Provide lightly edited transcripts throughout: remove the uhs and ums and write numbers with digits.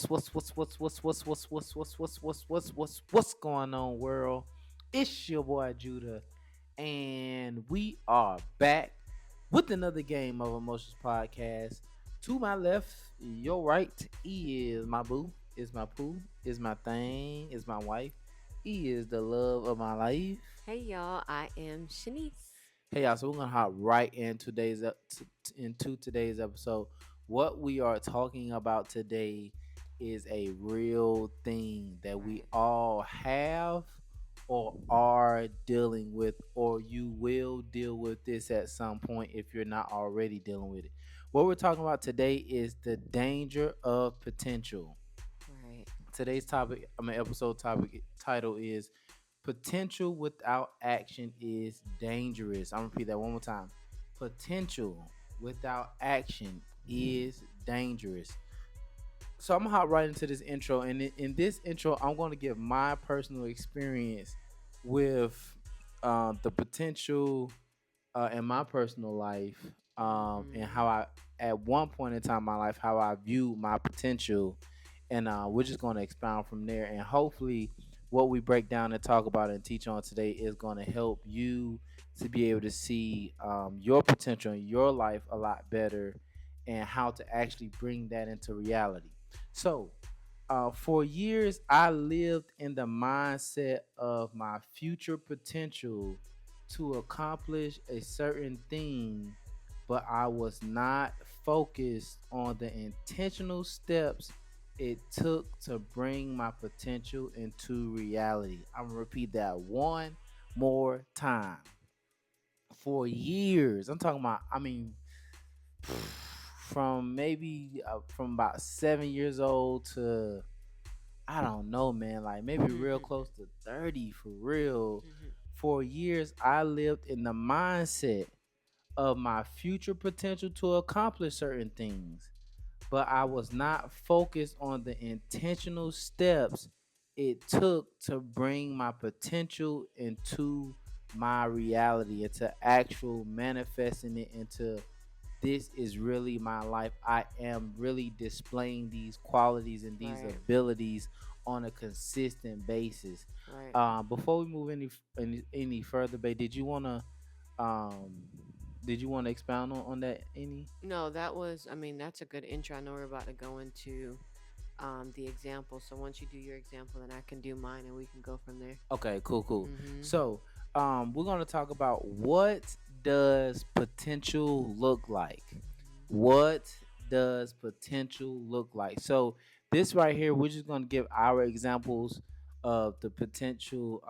What's going on, world? It's your boy Judah, and we are back with another game of Emotions Podcast. To my left, your right is my boo, is my poo, is my thing, is my wife. He is the love of my life. Hey y'all, I am Shanice. Hey y'all, so we're gonna hop right in into today's episode. What we are talking about today is a real thing that we Right. all have or are dealing with, or you will deal with this at some point if you're not already dealing with it. What we're talking about today is the danger of potential. Right. Today's episode topic title is potential without action is dangerous. I'm gonna repeat that one more time. Potential without action is dangerous. So I'm gonna hop right into this intro, and in this intro, I'm gonna give my personal experience with the potential in my personal life, and Mm-hmm. how I, at one point in time in my life, how I view my potential, and we're just going to expound from there. And hopefully, what we break down and talk about and teach on today is going to help you to be able to see your potential in your life a lot better, and how to actually bring that into reality. So, for years, I lived in the mindset of my future potential to accomplish a certain thing, but I was not focused on the intentional steps it took to bring my potential into reality. I'm gonna repeat that one more time. For years, I'm talking about, from maybe from about 7 years old to, I don't know, man, like maybe real Mm-hmm. close to 30 for real. Mm-hmm. For years, I lived in the mindset of my future potential to accomplish certain things, but I was not focused on the intentional steps it took to bring my potential into my reality, into actual manifesting it into this is really my life. I am really displaying these qualities and these Right. abilities on a consistent basis. Right. Before we move any further, babe, um did you want to expound on that any? No, that was. I mean, that's a good intro. I know we're about to go into the example. So once you do your example, then I can do mine, and we can go from there. Okay, cool. Mm-hmm. So, we're gonna talk about what does potential look like. What does potential look like? So, this right here, we're just gonna give our examples of the potential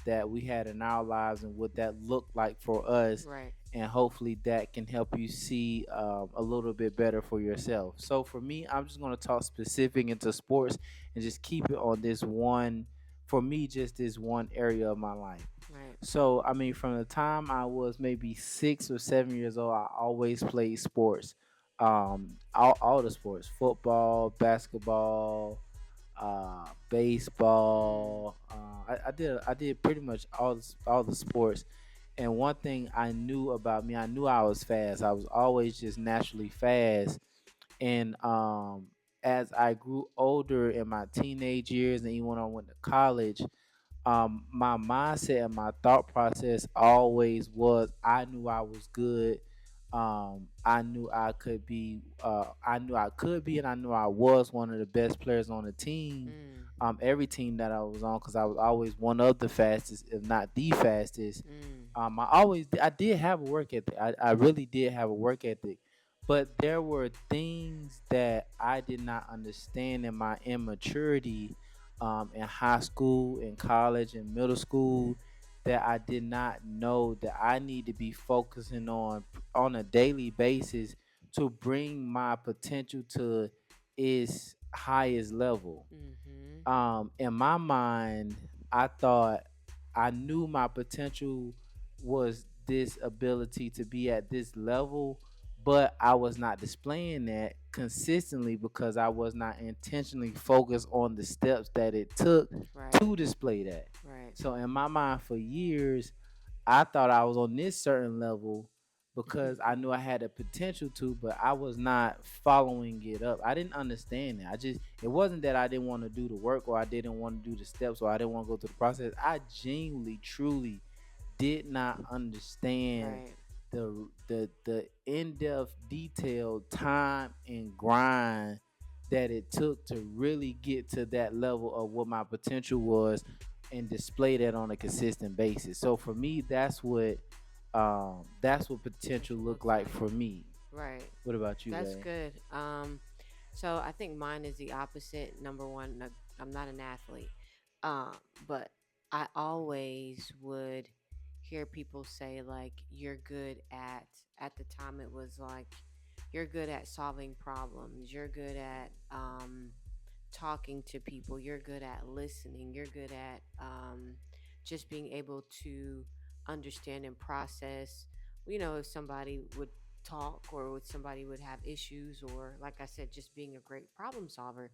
that we had in our lives and what that looked like for us, Right. and hopefully that can help you see a little bit better for yourself. So, for me, I'm just gonna talk specific into sports and just keep it on this one, for me, just this one area of my life. Right. So, I mean, from the time I was maybe 6 or 7 years old, I always played sports. All the sports: football, basketball, Mm. baseball. I did pretty much all the sports. And one thing I knew about me, I knew I was fast. I was always just naturally fast. And as I grew older in my teenage years, and even when I went to college, my mindset and my thought process always was, I knew I was good. I knew I could be. I knew I could be, and I knew I was one of the best players on the team. Mm. Every team that I was on, because I was always one of the fastest, if not the fastest. Mm. I did have a work ethic. I really did have a work ethic, but there were things that I did not understand in my immaturity, in high school, in college, in middle school, that I did not know that I need to be focusing on a daily basis to bring my potential to its highest level. Mm-hmm. In my mind, I thought I knew my potential was this ability to be at this level, but I was not displaying that consistently because I was not intentionally focused on the steps that it took Right. to display that. Right. So in my mind, for years, I thought I was on this certain level, because I knew I had the potential to, but I was not following it up. I didn't understand it. It wasn't that I didn't want to do the work or I didn't want to do the steps or I didn't want to go through the process. I genuinely, truly did not understand Right. the in-depth detailed time and grind that it took to really get to that level of what my potential was and display that on a consistent basis. So for me, that's what potential Potential look looks like like. for me. Right. What about you, That's Bay? good. So I think mine is the opposite. Number one, I'm not an athlete, um, but I always would hear people say like, "You're good at." At the time, it was like, "You're good at solving problems. You're good at talking to people. You're good at listening. You're good at just being able to understand and process. You know, if somebody would talk or if somebody would have issues, or like I said, just being a great problem solver.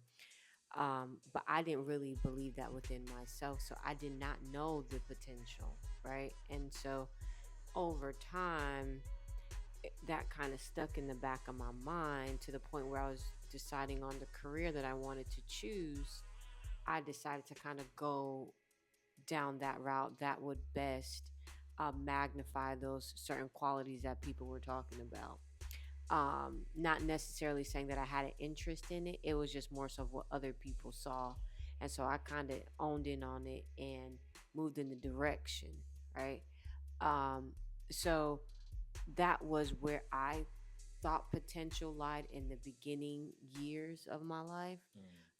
But I didn't really believe that within myself. So I did not know the potential, right? And so over time, that kind of stuck in the back of my mind to the point where I was deciding on the career that I wanted to choose. I decided to kind of go down that route that would best magnify those certain qualities that people were talking about. Not necessarily saying that I had an interest in it, it was just more so of what other people saw. And so I kind of owned in on it and moved in the direction, right? Um, so that was where I thought potential lied in the beginning years of my life,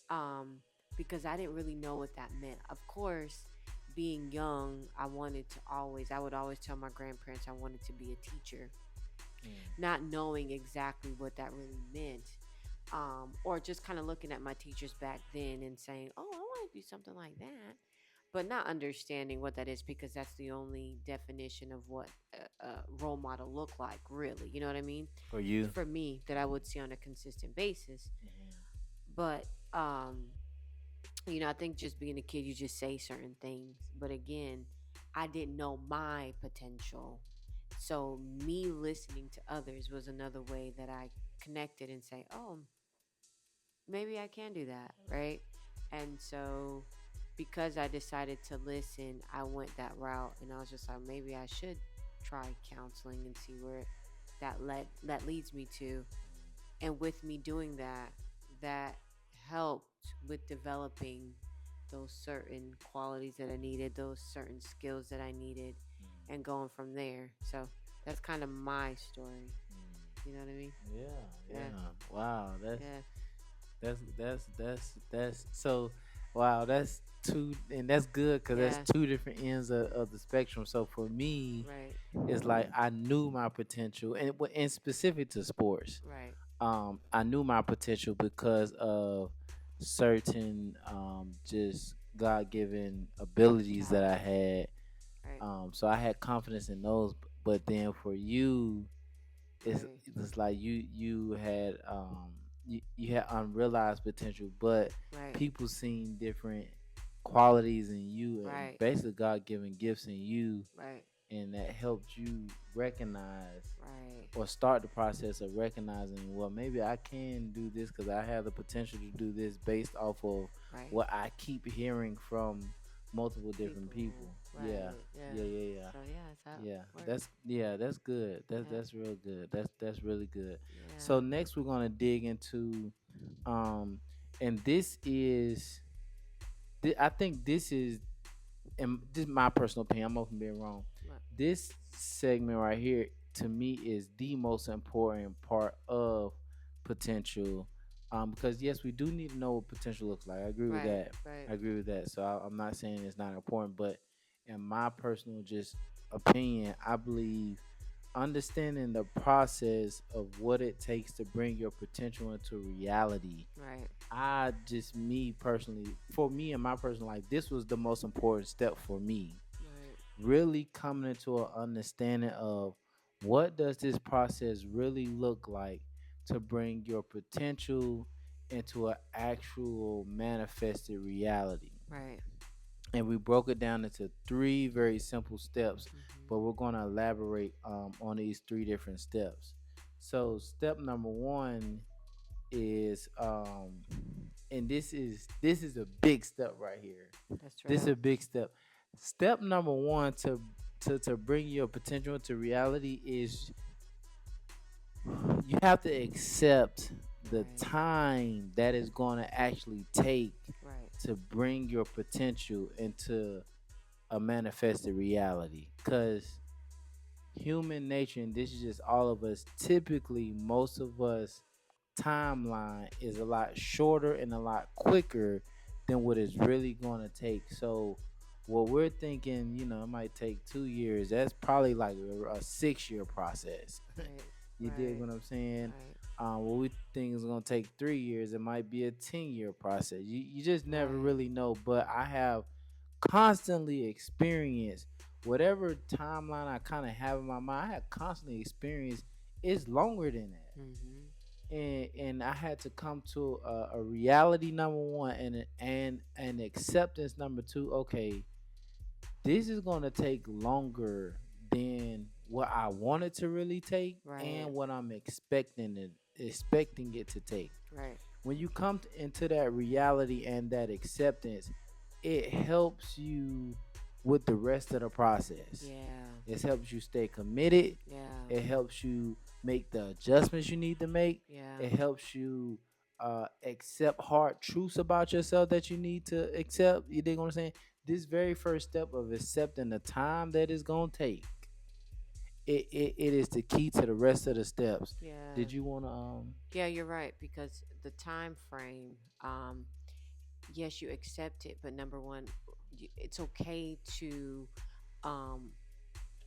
um, because I didn't really know what that meant. Of course, being young, I would always tell my grandparents I wanted to be a teacher, not knowing exactly what that really meant. Or just kind of looking at my teachers back then and saying, "Oh, I want to do something like that," but not understanding what that is because that's the only definition of what a role model look like, really. You know what I mean? For you? For me, that I would see on a consistent basis. Mhm. But I think just being a kid, you just say certain things. But again, I didn't know my potential. So me listening to others was another way that I connected and say, "Oh, maybe I can do that," right? And so because I decided to listen, I went that route and I was just like, maybe I should try counseling and see where that leads me to. And with me doing that, that helped with developing those certain qualities that I needed, those certain skills that I needed, and going from there. So that's kind of my story. You know what I mean? Yeah, Yeah. yeah. Wow, Yeah. that's so. Wow, that's two, and that's good because that's Yeah. two different ends of the spectrum. So for me, Right. it's like I knew my potential, and specific to sports, Right. I knew my potential because of certain just God given abilities that I Talents. had. Right. So I had confidence in those. But then for you, it's Right. it's like you had unrealized potential, but Right. people seen different qualities in you and Right. basically God given gifts in you, Right. and that helped you recognize Right. or start the process of recognizing, well, maybe I can do this because I have the potential to do this based off of Right. what I keep hearing from multiple different People. people. Yeah, Right. Yeah. yeah, yeah, yeah. So yeah, it's how Yeah, it works. that's good. Yeah. That's real good. That's really good. Yeah. So next we're gonna dig into, um, and this is, I think this is, and this is my personal opinion. I'm open to being wrong. Right. This segment right here to me is the most important part of potential, because yes, we do need to know what potential looks like. I agree with Right. that. Right. I agree with that. So I'm not saying it's not important, but in my personal just opinion, I believe understanding the process of what it takes to bring your potential into reality. Right. I just me personally, for me in my personal life, this was the most important step for me. Right. Really coming into an understanding of what does this process really look like to bring your potential into an actual manifested reality. Right. and we broke it down into three very simple steps, but Mhm. we're going to elaborate on these three different steps. So step number one is and this is a big step right here. That's This is right. a big step. Step number one to bring your potential to reality is you have to accept the Right. time that is going to actually take Right. to bring your potential into a manifested reality. Because human nature, and this is just all of us, typically most of us timeline is a lot shorter and a lot quicker than what it's really going to take. So what we're thinking, it might take 2 years. That's probably like a 6 year process. Right. You dig Right. what I'm saying? Right. What we think is gonna take 3 years, it might be a 10 year process. You just never Right. really know. But I have constantly experienced whatever timeline I kind of have in my mind. I have constantly experienced it's longer than that, Mhm. and I had to come to a reality number one and an acceptance number two. Okay, this is gonna take longer than what I wanted to really take Right. and what I'm expecting it to take. Right. When you come into that reality and that acceptance, it helps you with the rest of the process. Yeah. It helps you stay committed. Yeah. It helps you make the adjustments you need to make. Yeah. It helps you accept hard truths about yourself that you need to accept. You dig what I'm saying? This very first step of accepting the time that it's gonna take, it is the key to the rest of the steps. Yeah. Did you wanna Yeah, you're right because the time frame, yes, you accept it, but number one, it's okay to, um,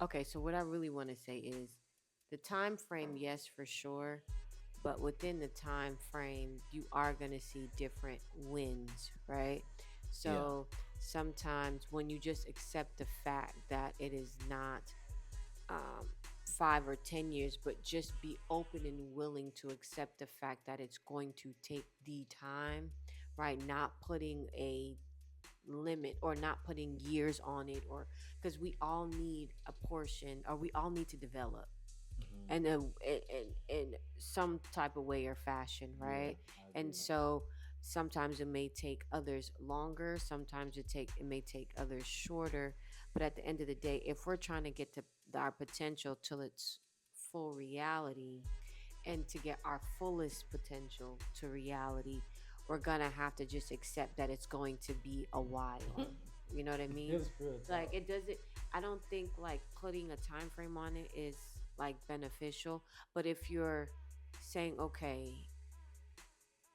okay. So what I really want to say is, the time frame, yes, for sure, but within the time frame, you are gonna see different wins, right? yeah. So sometimes when you just accept the fact that it is not, um, 5 or 10 years, but just be open and willing to accept the fact that it's going to take the time, right? Not putting a limit or not putting years on it, or because we all need a portion, or we all need to develop Hmm. and in some type of way or fashion, Yeah, right? I And agree. so sometimes it may take others longer, sometimes it may take others shorter, but at the end of the day, if we're trying to get to our potential till its full reality, and to get our fullest potential to reality, we're gonna have to just accept that it's going to be a while. You know what I mean? It's real Like talk. it doesn't, I don't think like putting a time frame on it is like beneficial. But if you're saying, okay,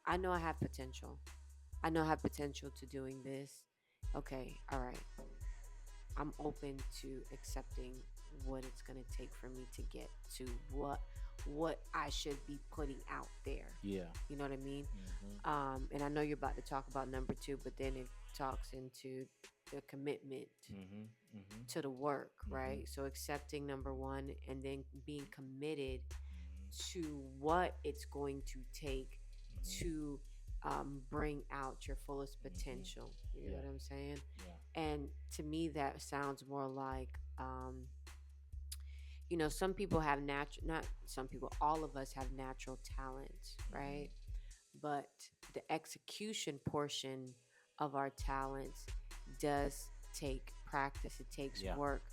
I know I have potential. I know I have potential to doing this. Okay, all right. I'm open to accepting what it's going to take for me to get to what I should be putting out there. Yeah. You know what I mean? Hmm. And I know you're about to talk about number two, but then it talks into the commitment Hmm. Hmm. to the work, Hmm. right? So accepting number one, and then being committed to what it's going to take Hmm. to, bring out your fullest Hmm. potential. You know Yeah. what I'm saying? Yeah. And to me, that sounds more like, some people have natural, not some people, all of us have natural talents, Hmm. right? But the execution portion of our talents does take practice. It takes Yeah. work.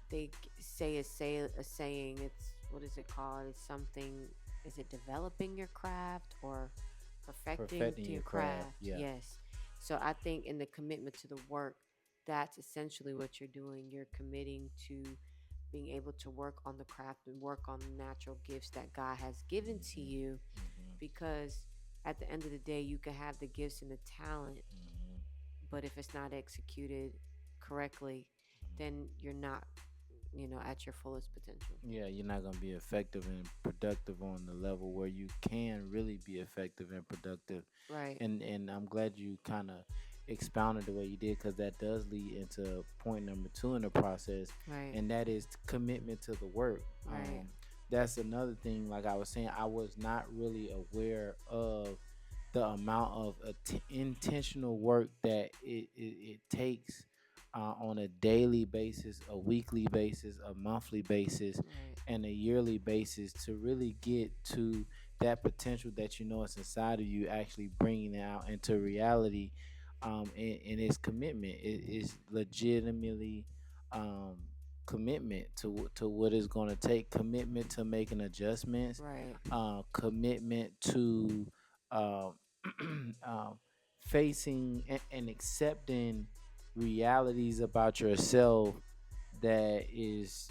They say a saying. It's, what is it called? It's something. Is it developing your craft or perfecting Perfecting your your craft. craft? Yeah. Yes. So I think in the commitment to the work, that's essentially what you're doing. You're committing to being able to work on the craft and work on the natural gifts that God has given to Hmm. you, Hmm. because at the end of the day, you can have the gifts and the talent, Hmm. but if it's not executed correctly, then you're not, at your fullest potential. Yeah, you're not gonna be effective and productive on the level where you can really be effective and productive. Right. And I'm glad you kind of expounded the way you did, because that does lead into point number two in the process, Right. and that is commitment to the work. Right. That's another thing. Like I was saying, I was not really aware of the amount of intentional work that it takes on a daily basis, a weekly basis, a monthly basis, Right. and a yearly basis to really get to that potential that you know is inside of you, actually bringing it out into reality. And its commitment it is legitimately um, commitment to what it's going to take, commitment to making adjustments, Right. commitment to um, um, facing and accepting realities about yourself that is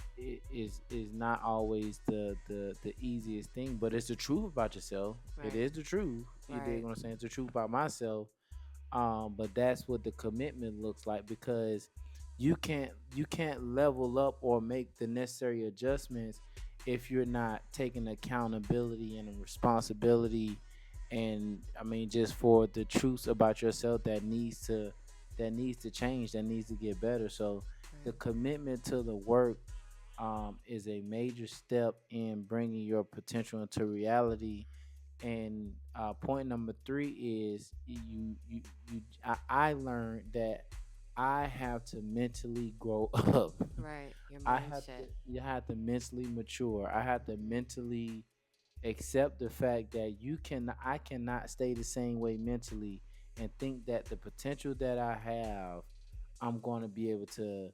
not always the easiest thing, but it's the truth about yourself. It Right. is the truth. You dig Right. what I'm saying? It's the truth about myself. But that's what the commitment looks like, because you can't level up or make the necessary adjustments if you're not taking accountability and responsibility, and I mean just for the truths about yourself that needs to change, that needs to get better. So the Right. commitment to the work is a major step in bringing your potential into reality. And point number three is I learned that I have to mentally grow up. Right. Your I have to mindset. you have to mentally mature. I have to Hmm. mentally accept the fact that I cannot stay the same way mentally and think that the potential that I have, I'm going to be able to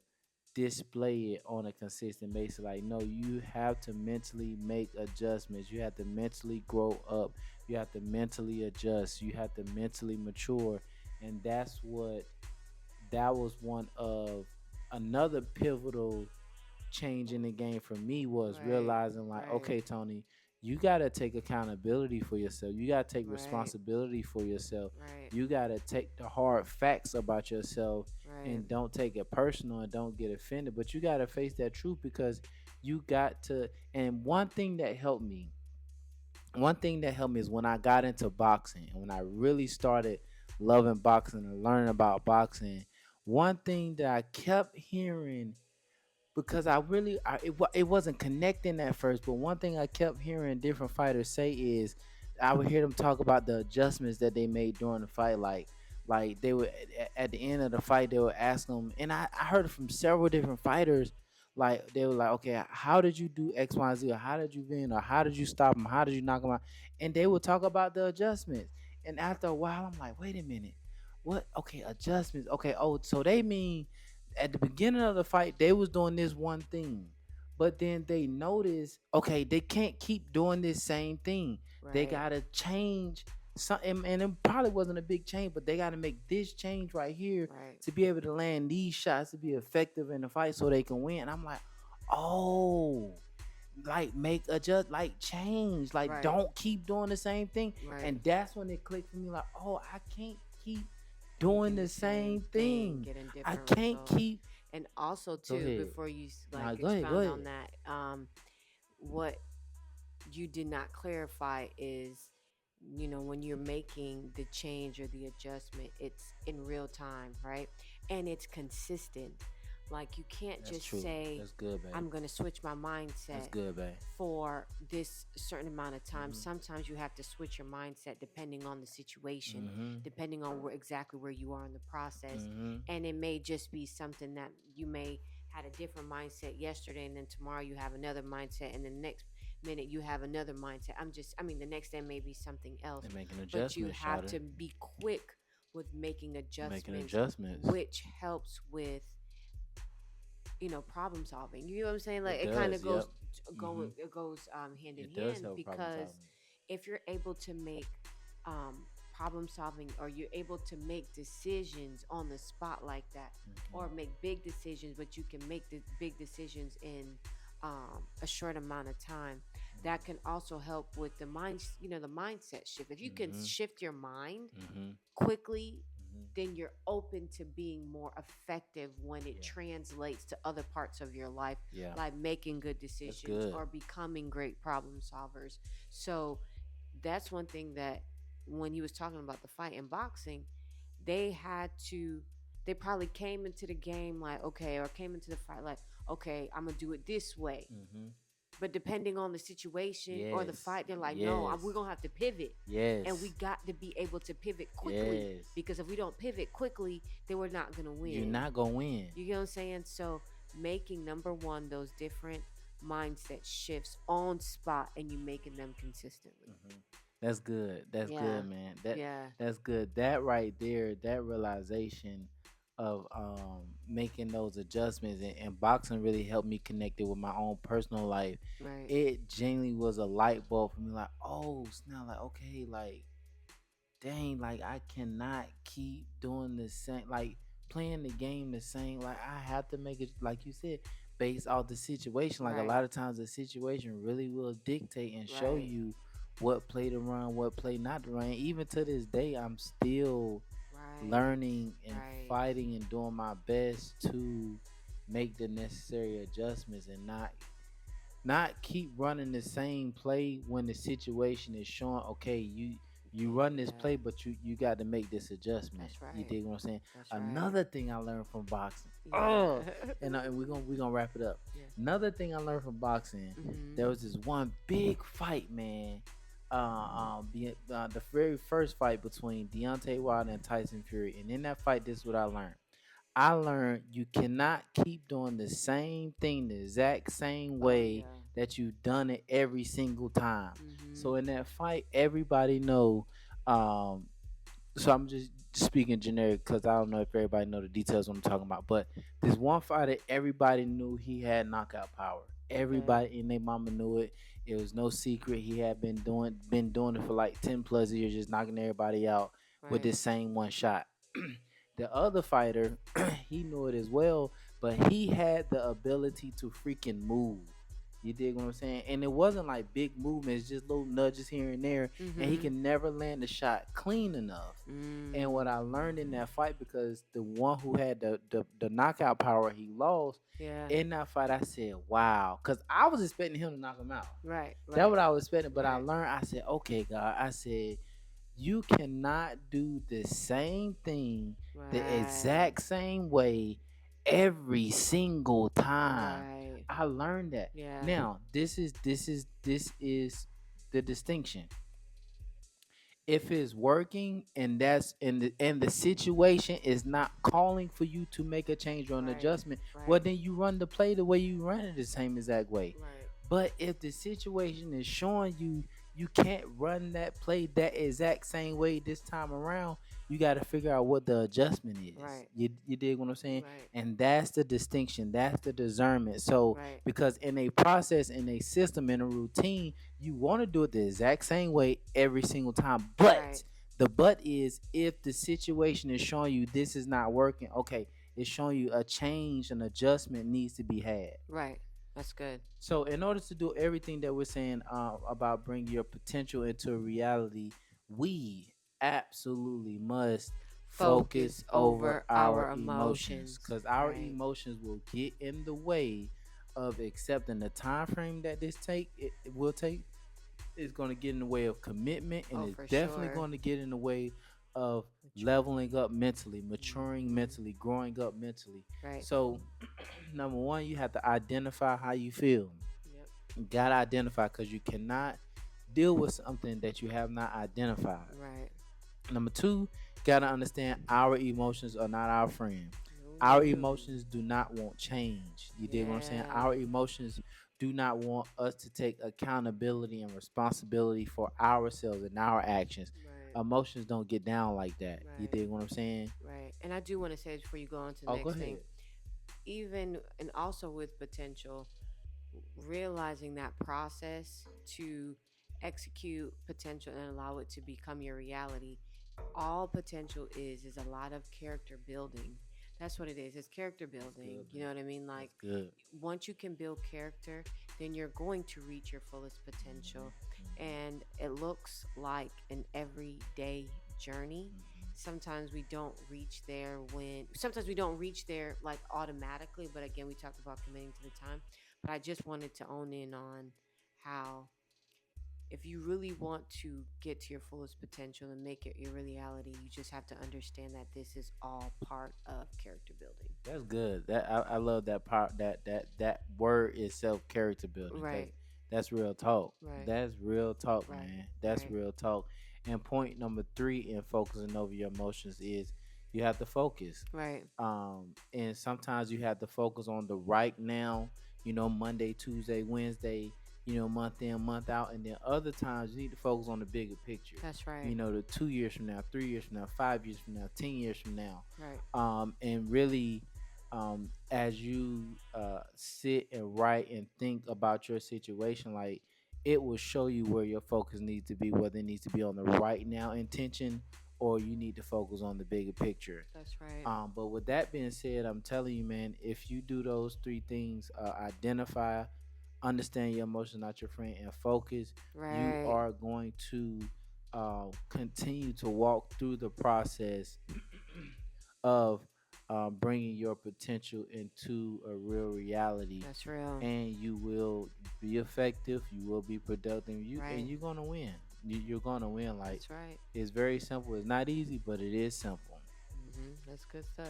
display it on a consistent basis. Like, no, you have to mentally make adjustments. You have to mentally grow up. You have to mentally adjust. You have to mentally mature. And that was one of another pivotal change in the game for me, was Right. realizing like, Right. okay, Tony, you got to take accountability for yourself. You got to take Right. responsibility for yourself. Right. You got to take the hard facts about yourself Right. and don't take it personal and don't get offended. But you got to face that truth, because you got to. And one thing that helped me is when I got into boxing and when I really started loving boxing and learning about boxing. One thing that I kept hearing, because it wasn't connecting at first, but one thing I kept hearing different fighters say is I would hear them talk about the adjustments that they made during the fight, like they would at the end of the fight they would ask them, and I heard it from several different fighters. Like they were like, okay, how did you do X, Y, Z, or how did you win, or how did you stop him, how did you knock him out? And they would talk about the adjustments. And after a while, I'm like, wait a minute, what? Okay, adjustments. Okay, oh, so they mean at the beginning of the fight they was doing this one thing, but then they noticed, okay, they can't keep doing this same thing. They Right. gotta change something, and it probably wasn't a big change, but they gotta make this change right here Right. to be able to land these shots to be effective in the fight so they can win. I'm like, oh, like make adjust, like change, like Right. don't keep doing the same thing. Right. And that's when it clicked for me, like, oh, I can't keep doing Making the the same same thing, thing. getting I different can't results. keep. And also Go too, ahead. before you Nah, like go ahead. Go expound on ahead. that, what you did not clarify is, when you're making the change or the adjustment, it's in real time, right? And it's consistent. Like you can't That's just true. say, That's good, babe. I'm going to switch my That's mindset good, babe. for this certain amount of time. Mhm. Sometimes you have to switch your mindset depending on the situation, Mhm. depending on exactly where you are in the process. Mhm. And it may just be something that you may had a different mindset yesterday, and then tomorrow you have another mindset, and the next minute you have another mindset. The next day may be something else, And making but you adjustments, have shouter. to be quick with making Making adjustments, adjustments. which helps with problem solving. You know what I'm saying? Like It it kind of does. goes Yep. go Mhm. it goes hand in It does hand, help problem because solving. if you're able to make problem solving, or you're able to make decisions on the spot like that, or Mhm. make big decisions, but you can make the big decisions in a short amount of time, that can also help with the mindset shift. If you can Mhm. shift your mind Mhm. quickly, Mhm. then you're open to being more effective when it Yeah. translates to other parts of your life, Yeah. like making good That's decisions good. or becoming great problem solvers. So that's one thing that, when he was talking about the fight in boxing, they had to, they probably came into the game like, okay, or came into the fight like, okay, I'm gonna do it this way. Mhm. But depending on the situation or the Yes. fight, they're like, no, Yes. we're gonna have to pivot, and we Yes. got to be able to pivot quickly, Yes. because if we don't pivot quickly, then we're not gonna You're win. not gonna win. You get what I'm saying? So making number one those different mindset shifts on spot, and you making them consistently. Mhm. That's good. That's Yeah, good, man. That yeah, that's good. That right there, that realization of making those adjustments and boxing really helped me connect it with my own personal life. right, It genuinely was a light bulb for me, like, oh snap, like okay, like dang, like I cannot keep doing the same, like playing the game the same. Like I have to make it, like you said, based off the situation. Like a right, lot of times, the situation really will dictate and show right, you what play to run, what play not to run. Even to this day, I'm still right, learning and right, fighting and doing my best to make the necessary adjustments and not keep running the same play when the situation is showing okay you run this yeah. play but you got to make this adjustment. That's You right. dig what I'm saying? That's right. Another thing I learned from boxing, oh, Yeah. and we're gonna wrap it up. Yeah. Another thing I learned from boxing, there Mhm. was this one big fight, man. The very first fight between Deontay Wilder and Tyson Fury, and in that fight, this is what I learned you cannot keep doing the same thing the exact same Oh way yeah. that you've done it every single time. So Mhm. in that fight, everybody know. Um, so I'm just speaking generic because I don't know if everybody know the details what I'm talking about. But this one fighter, everybody knew he had knockout power. Okay. Everybody and their mama knew it. It was no secret. He had been doing it for like 10 plus years, just knocking everybody out with Right. this same one shot. The other fighter, he knew it as well, but he had the ability to freaking move. You dig what I'm saying? And it wasn't like big movements, just little nudges here and there. And he Mhm. can never land the shot clean enough. And what I Mm. learned in that fight, because the one who had the knockout power, he lost. Yeah. In that fight, I said, wow. Because I was expecting him to knock him out. Right. That's Right. what I was expecting. But I Right. learned, I said, okay, God. I said, you cannot do the same thing the Right. exact same way every single time. Right. I learned that. Yeah. Now, this is the distinction. If it's working and the situation is not calling for you to make a change or an Right. adjustment, well Right. then you run the play the way you run it the same exact way. Right. But if the situation is showing you you can't run that play that exact same way this time around, you got to figure out what the adjustment is. Right. You dig what I'm saying? Right. And that's the distinction. That's the discernment. So Right. because in a process, in a system, in a routine, you want to do it the exact same way every single time. Right. But the but is if the situation is showing you this is not working, okay, it's showing you a change, an adjustment needs to be had. Right. That's good. So, in order to do everything that we're saying about bringing your potential into reality, we absolutely must focus Focus over over our our emotions emotions. because our Right. emotions will get in the way of accepting the time frame that it will take. It's going to get in the way of commitment, and Oh, it's for definitely sure. going to get in the way of Mature. leveling up mentally, maturing Mhm. mentally, growing up mentally. Right. So, number one, you have to identify how you feel. Yep. You gotta identify because you cannot deal with something that you have not identified. Right. Number two, gotta understand our emotions are not our friend. Our No. emotions do not want change. You dig what I'm saying? Yeah. Our emotions do not want us to take accountability and responsibility for ourselves and our actions. Right. Emotions don't get down like that. You Right. dig what I'm saying? Right. And I do want to say before you go on to the Oh, go next thing, ahead. even and also with potential, realizing that process to execute potential and allow it to become your reality. All potential is a lot of character building. That's what it is. It's character That's building. good, You man. know what I mean? Like That's good. once you can build character, then you're going to reach your fullest Mhm, potential. mhm, And it looks like an everyday journey. mhm. Sometimes we don't reach there sometimes we don't reach there like automatically, but again, we talked about committing to the time. But I just wanted to own in on how if you really want to get to your fullest potential and make it your reality, you just have to understand that this is all part of character building. That's good. I love that part. That word itself, character building, because Right. That's real talk. Right. That's real talk, Right. man. That's Right. real talk. And point number three in focusing over your emotions is you have to focus. Right. And sometimes you have to focus on the right now, Monday, Tuesday, Wednesday, month in, month out. And then other times you need to focus on the bigger picture, That's right. the 2 years from now, 3 years from now, 5 years from now, 10 years from now. Right. And really, as you sit and write and think about your situation, like it will show you where your focus needs to be, whether it needs to be on the right now intention or you need to focus on the bigger picture. That's right. But with that being said, I'm telling you, man, if you do those three things, identify, understand your emotions, not your friend, and focus, you Right. are going to continue to walk through the process of bringing your potential into a real reality, That's real. and you will be effective. You will be productive. Right. You're gonna win. You're gonna win. Like That's right. it's very simple. It's not easy, but it is simple. That's good stuff.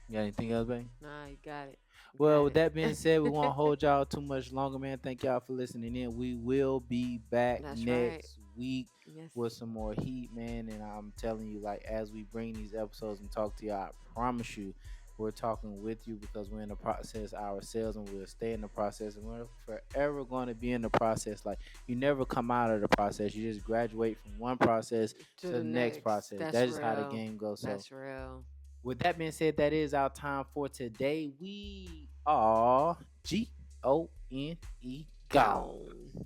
You got anything else, babe? Nah, you got it. You Well, got with that being said, we won't it. hold y'all too much longer, man. Thank y'all for listening in. We will be back That's right. next week Yes. with some more heat, man. And I'm telling you, like, as we bring these episodes and talk to y'all, I promise you, we're talking with you because we're in the process ourselves and we'll stay in the process and we're forever going to be in the process. Like, you never come out of the process. You just graduate from one process To to the the next next. process. That's That's just how the real. game goes. So, That's real. with that being said, that is our time for today. We are GONE gone. Gone.